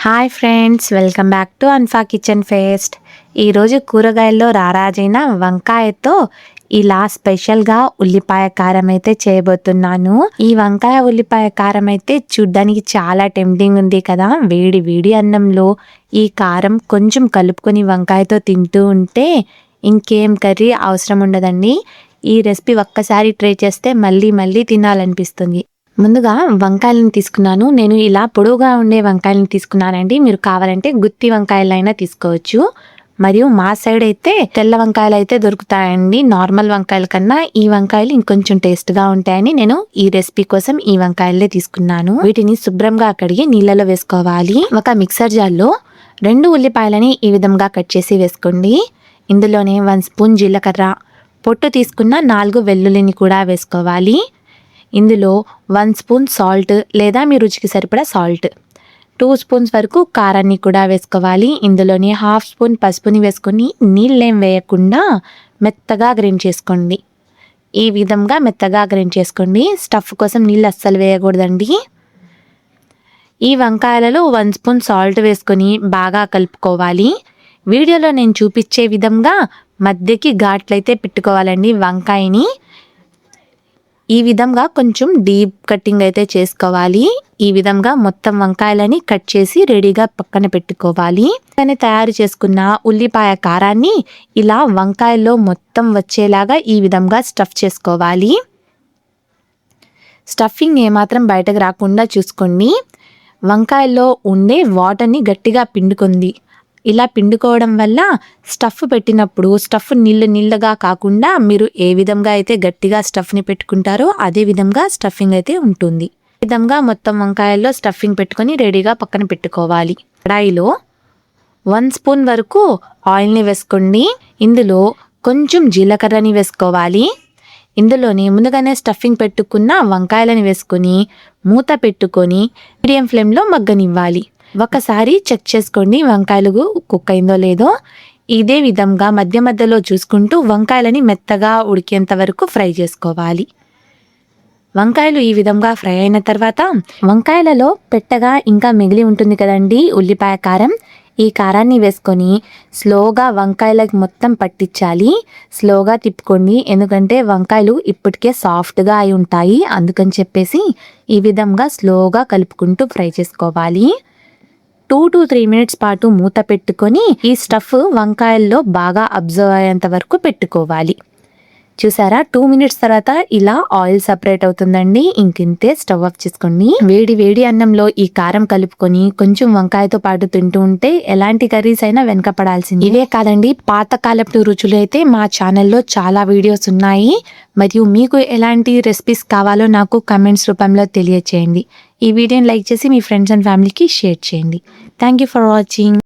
Hi friends, welcome back to అన్ఫా kitchen feast. ఈరోజు కూరగాయల్లో రారాజైన వంకాయతో ఇలా స్పెషల్గా ఉల్లిపాయ కారం అయితే చేయబోతున్నాను. ఈ వంకాయ ఉల్లిపాయ కారం అయితే చూడ్డానికి చాలా టెంప్టింగ్ ఉంది కదా. వేడి వేడి అన్నంలో ఈ కారం కొంచెం కలుపుకొని వంకాయతో తింటూ ఉంటే ఇంకేం కర్రీ అవసరం ఉండదండి. ఈ రెసిపీ ఒక్కసారి ట్రై చేస్తే మళ్ళీ మళ్ళీ తినాలనిపిస్తుంది. ముందుగా వంకాయలను తీసుకున్నాను. నేను ఇలా పొడవుగా ఉండే వంకాయలను తీసుకున్నానండి. మీరు కావాలంటే గుత్తి వంకాయలైనా తీసుకోవచ్చు. మరియు మా సైడ్ అయితే తెల్ల వంకాయలు అయితే దొరుకుతాయండి. నార్మల్ వంకాయల కన్నా ఈ వంకాయలు ఇంకొంచెం టేస్ట్గా ఉంటాయని నేను ఈ రెసిపీ కోసం ఈ వంకాయలే తీసుకున్నాను. వీటిని శుభ్రంగా కడిగి నీళ్ళలో వేసుకోవాలి. ఒక మిక్సర్ జార్లో 2 ఉల్లిపాయలని ఈ విధంగా కట్ చేసి వేసుకోండి. ఇందులోనే 1 స్పూన్ జీలకర్ర, పొట్టు తీసుకున్న 4 వెల్లుల్లిని కూడా వేసుకోవాలి. ఇందులో 1 స్పూన్ సాల్ట్ లేదా మీ రుచికి సరిపడా సాల్ట్, 2 స్పూన్స్ వరకు కారాన్ని కూడా వేసుకోవాలి. ఇందులోనే 1/2 స్పూన్ పసుపుని వేసుకొని నీళ్ళేం వేయకుండా మెత్తగా గ్రైండ్ చేసుకోండి. ఈ విధంగా మెత్తగా గ్రైండ్ చేసుకోండి. స్టఫ్ కోసం నీళ్ళు అస్సలు వేయకూడదండి. ఈ వంకాయలలో 1 స్పూన్ సాల్ట్ వేసుకొని బాగా కలుపుకోవాలి. వీడియోలో నేను చూపించే విధంగా మధ్యకి ఘాట్లయితే పెట్టుకోవాలండి వంకాయని. ఈ విధంగా కొంచెం డీప్ కటింగ్ అయితే చేసుకోవాలి. ఈ విధంగా మొత్తం వంకాయలని కట్ చేసి రెడీగా పక్కన పెట్టుకోవాలి. తయారు చేసుకున్న ఉల్లిపాయ కారాన్ని ఇలా వంకాయల్లో మొత్తం వచ్చేలాగా ఈ విధంగా స్టఫ్ చేసుకోవాలి. స్టఫింగ్ ఏమాత్రం బయటకు రాకుండా చూసుకోండి. వంకాయల్లో ఉండే వాటర్ని గట్టిగా పిండుకుంది. ఇలా పిండుకోవడం వల్ల స్టఫ్ పెట్టినప్పుడు స్టఫ్ నీళ్ళగా కాకుండా మీరు ఏ విధంగా అయితే గట్టిగా స్టఫ్ని పెట్టుకుంటారో అదే విధంగా స్టఫింగ్ అయితే ఉంటుంది. ఈ విధంగా మొత్తం వంకాయల్లో స్టఫింగ్ పెట్టుకొని రెడీగా పక్కన పెట్టుకోవాలి. కడాయిలో 1 స్పూన్ వరకు ఆయిల్ని వేసుకోండి. ఇందులో కొంచెం జీలకర్రని వేసుకోవాలి. ఇందులోనే ముందుగానే స్టఫింగ్ పెట్టుకున్న వంకాయలని వేసుకొని మూత పెట్టుకొని మీడియం ఫ్లేమ్లో మగ్గనివ్వాలి. ఒకసారి చెక్ చేసుకోండి వంకాయలు కుక్ అయిందో లేదో. ఇదే విధంగా మధ్య మధ్యలో చూసుకుంటూ వంకాయలని మెత్తగా ఉడికేంత వరకు ఫ్రై చేసుకోవాలి. వంకాయలు ఈ విధంగా ఫ్రై అయిన తర్వాత వంకాయలలో పెట్టగా ఇంకా మిగిలి ఉంటుంది కదండి ఉల్లిపాయ కారం. ఈ కారాన్ని వేసుకొని స్లోగా వంకాయలకు మొత్తం పట్టించాలి. స్లోగా తిప్పుకోండి, ఎందుకంటే వంకాయలు ఇప్పటికే సాఫ్ట్గా అయి ఉంటాయి. అందుకని చెప్పేసి ఈ విధంగా స్లోగా కలుపుకుంటూ ఫ్రై చేసుకోవాలి. 2 to 3 మినిట్స్ పాటు మూత పెట్టుకొని ఈ స్టఫ్ వంకాయల్లో బాగా అబ్జర్వ్ అయ్యేంత వరకు పెట్టుకోవాలి. చూసారా, 2 మినిట్స్ తర్వాత ఇలా ఆయిల్ సపరేట్ అవుతుందండి. ఇంకింతే, స్టవ్ ఆఫ్ చేసుకోండి. వేడి వేడి అన్నంలో ఈ కారం కలుపుకొని కొంచెం వంకాయతో పాటు తింటూ ఉంటే ఎలాంటి కర్రీస్ అయినా వెనకపడాల్సింది. ఇవే కాదండి, పాతకాలపు రుచులు అయితే మా ఛానల్లో చాలా వీడియోస్ ఉన్నాయి. మరియు మీకు ఎలాంటి రెసిపీస్ కావాలో నాకు కమెంట్స్ రూపంలో తెలియచేయండి. ఈ వీడియోని లైక్ చేసి మీ ఫ్రెండ్స్ అండ్ ఫ్యామిలీకి షేర్ చేయండి. Thank you for watching.